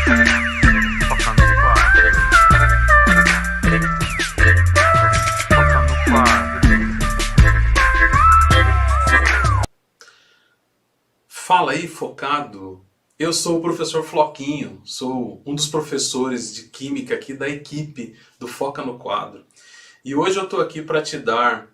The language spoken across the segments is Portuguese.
Foca no quadro. Foca no quadro. Fala aí, focado! Eu sou o professor Floquinho, sou um dos professores de Química aqui da equipe do Foca no Quadro. E hoje eu estou aqui para te dar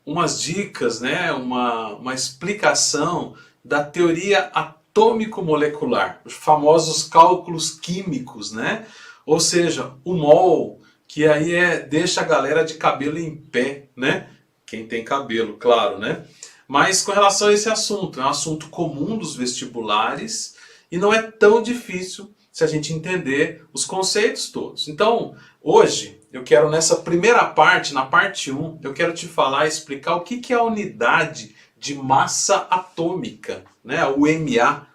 umas dicas, né, uma explicação da teoria atômico-molecular, os famosos cálculos químicos, né? Ou seja, o mol, que aí deixa a galera de cabelo em pé, né? Quem tem cabelo, claro, né? Mas com relação a esse assunto, é um assunto comum dos vestibulares e não é tão difícil se a gente entender os conceitos todos. Então, hoje, eu quero nessa primeira parte, na parte 1, eu quero te falar, explicar o que é a unidade de massa atômica, né? O MAU.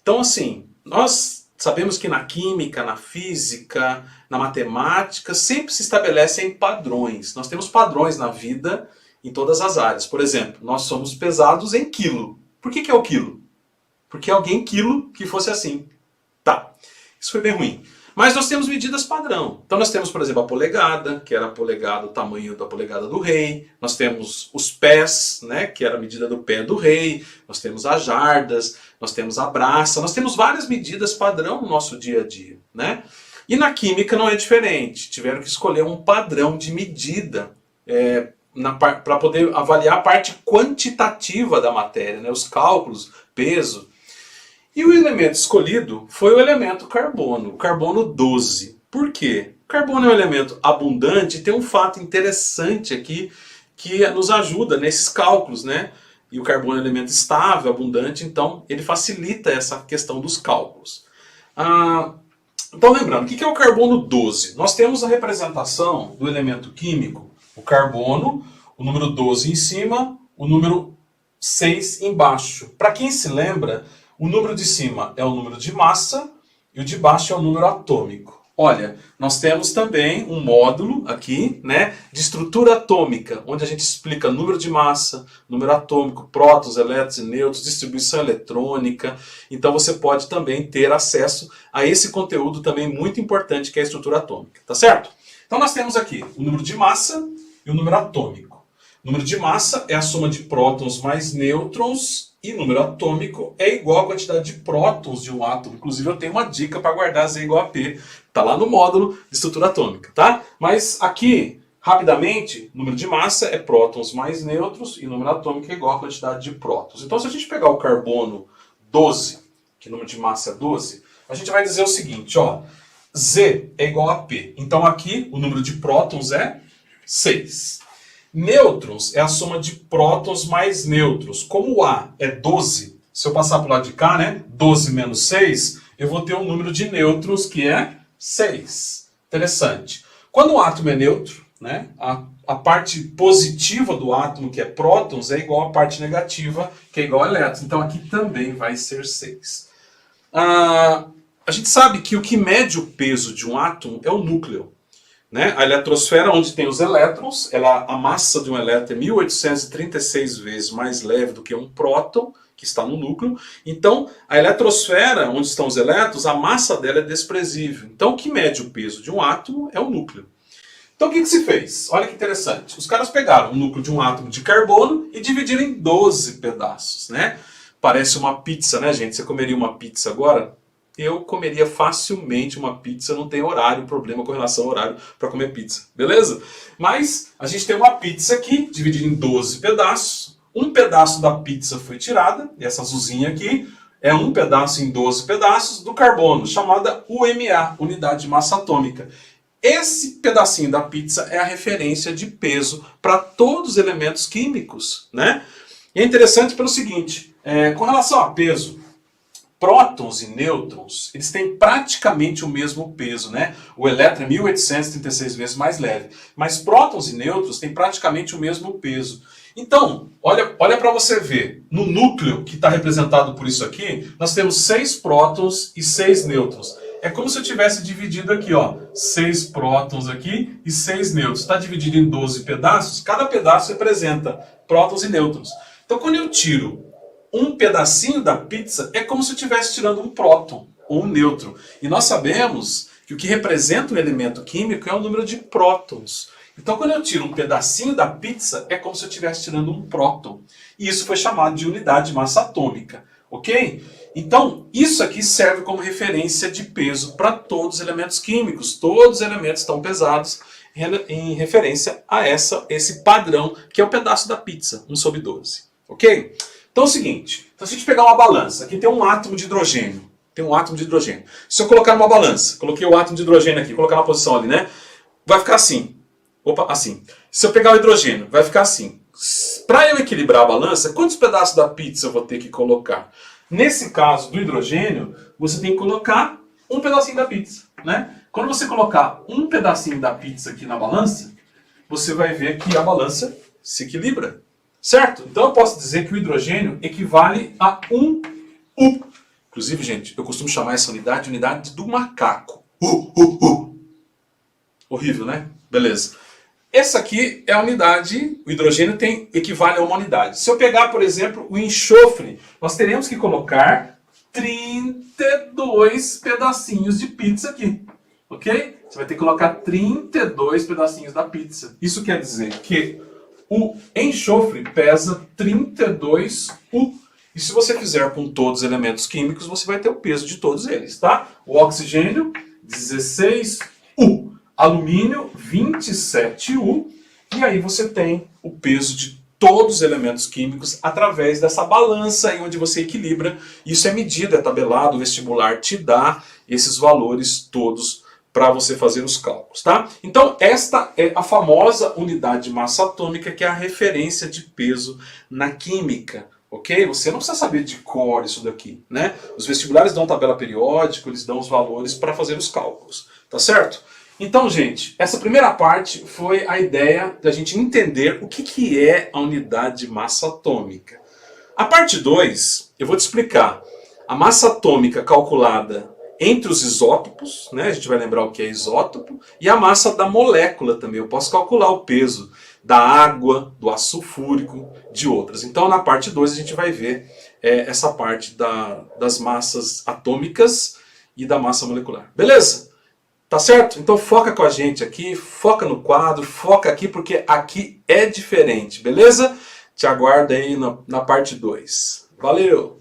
Então, assim, nós sabemos que na química, na física, na matemática, sempre se estabelecem padrões. Nós temos padrões na vida em todas as áreas. Por exemplo, nós somos pesados em quilo. Por que é o quilo? Porque alguém quilo que fosse assim. Tá, isso foi bem ruim. Mas nós temos medidas padrão. Então nós temos, por exemplo, a polegada, que era a polegada, o tamanho da polegada do rei. Nós temos os pés, né, que era a medida do pé do rei. Nós temos as jardas, nós temos a braça. Nós temos várias medidas padrão no nosso dia a dia, né? E na química não é diferente. Tiveram que escolher um padrão de medida para poder avaliar a parte quantitativa da matéria, né? Os cálculos, peso. E o elemento escolhido foi o elemento carbono, o carbono 12. Por quê? O carbono é um elemento abundante e tem um fato interessante aqui que nos ajuda nesses cálculos, né? E o carbono é um elemento estável, abundante, então ele facilita essa questão dos cálculos. Então lembrando, o que é o carbono 12? Nós temos a representação do elemento químico, o carbono, o número 12 em cima, o número 6 embaixo. Para quem se lembra, o número de cima é o número de massa e o de baixo é o número atômico. Olha, nós temos também um módulo aqui, né, de estrutura atômica, onde a gente explica número de massa, número atômico, prótons, elétrons e nêutrons, distribuição eletrônica. Então você pode também ter acesso a esse conteúdo também muito importante que é a estrutura atômica, tá certo? Então nós temos aqui o número de massa e o número atômico. O número de massa é a soma de prótons mais nêutrons e número atômico é igual à quantidade de prótons de um átomo. Inclusive eu tenho uma dica para guardar Z igual a P. Está lá no módulo de estrutura atômica, tá? Mas aqui, rapidamente, o número de massa é prótons mais nêutrons e o número atômico é igual à quantidade de prótons. Então se a gente pegar o carbono 12, que o número de massa é 12, a gente vai dizer o seguinte, ó, Z é igual a P. Então aqui o número de prótons é 6. Nêutrons é a soma de prótons mais nêutrons. Como o A é 12, se eu passar para o lado de cá, né, 12 menos 6, eu vou ter um número de nêutrons que é 6. Interessante. Quando o átomo é neutro, né, a parte positiva do átomo, que é prótons, é igual à parte negativa, que é igual a elétrons. Então aqui também vai ser 6. A gente sabe que o que mede o peso de um átomo é o núcleo. Né? A eletrosfera, onde tem os elétrons, a massa de um elétron é 1836 vezes mais leve do que um próton, que está no núcleo. Então, a eletrosfera, onde estão os elétrons, a massa dela é desprezível. Então, o que mede o peso de um átomo é o núcleo. Então, o que se fez? Olha que interessante. Os caras pegaram o núcleo de um átomo de carbono e dividiram em 12 pedaços. Né? Parece uma pizza, né, gente? Você comeria uma pizza agora? Eu comeria facilmente uma pizza, não tem horário, problema com relação ao horário para comer pizza, beleza? Mas a gente tem uma pizza aqui, dividida em 12 pedaços. Um pedaço da pizza foi tirada, e essa azulzinha aqui é um pedaço em 12 pedaços do carbono, chamada UMA, unidade de massa atômica. Esse pedacinho da pizza é a referência de peso para todos os elementos químicos, né? E é interessante pelo seguinte, com relação a peso, prótons e nêutrons, eles têm praticamente o mesmo peso, né? O elétron é 1836 vezes mais leve, mas prótons e nêutrons têm praticamente o mesmo peso. Então, olha para você ver, no núcleo que está representado por isso aqui, nós temos 6 prótons e 6 nêutrons. É como se eu tivesse dividido aqui, ó, 6 prótons aqui e 6 nêutrons. Está dividido em 12 pedaços, cada pedaço representa prótons e nêutrons. Então, quando eu tiro um pedacinho da pizza, é como se eu estivesse tirando um próton. ou um nêutron. E nós sabemos que o que representa o elemento químico é o número de prótons. Então, quando eu tiro um pedacinho da pizza, é como se eu estivesse tirando um próton. E isso foi chamado de unidade de massa atômica, ok? Então, isso aqui serve como referência de peso para todos os elementos químicos. Todos os elementos estão pesados em referência a esse padrão, que é o pedaço da pizza, 1/12, ok? Então é o seguinte, então se a gente pegar uma balança, aqui tem um átomo de hidrogênio, Se eu colocar numa balança, coloquei o átomo de hidrogênio aqui, colocar na posição ali, né? Vai ficar assim, assim. Se eu pegar o hidrogênio, vai ficar assim. Para eu equilibrar a balança, quantos pedaços da pizza eu vou ter que colocar? Nesse caso do hidrogênio, você tem que colocar um pedacinho da pizza, né? Quando você colocar um pedacinho da pizza aqui na balança, você vai ver que a balança se equilibra, certo? Então eu posso dizer que o hidrogênio equivale a 1 U. Inclusive, gente, eu costumo chamar essa unidade do macaco. Horrível, né? Beleza. Essa aqui é a unidade, o hidrogênio equivale a uma unidade. Se eu pegar, por exemplo, o enxofre, nós teremos que colocar 32 pedacinhos de pizza aqui, ok? Você vai ter que colocar 32 pedacinhos da pizza. Isso quer dizer que o enxofre pesa 32 U. E se você fizer com todos os elementos químicos, você vai ter o peso de todos eles, tá? O oxigênio, 16 U. Alumínio, 27 U. E aí você tem o peso de todos os elementos químicos através dessa balança aí onde você equilibra. Isso é medido, é tabelado, o vestibular te dá esses valores todos para você fazer os cálculos, tá? Então esta é a famosa unidade de massa atômica, que é a referência de peso na química, ok? Você não precisa saber de cor isso daqui, né? Os vestibulares dão tabela periódica, eles dão os valores para fazer os cálculos, tá certo? Então, gente, essa primeira parte foi a ideia da gente entender o que é a unidade de massa atômica. A parte 2, eu vou te explicar a massa atômica calculada entre os isótopos, né? A gente vai lembrar o que é isótopo, e a massa da molécula também. Eu posso calcular o peso da água, do ácido sulfúrico, de outras. Então, na parte 2, a gente vai ver essa parte das massas atômicas e da massa molecular. Beleza? Tá certo? Então foca com a gente aqui, foca no quadro, foca aqui, porque aqui é diferente, beleza? Te aguardo aí na parte 2. Valeu!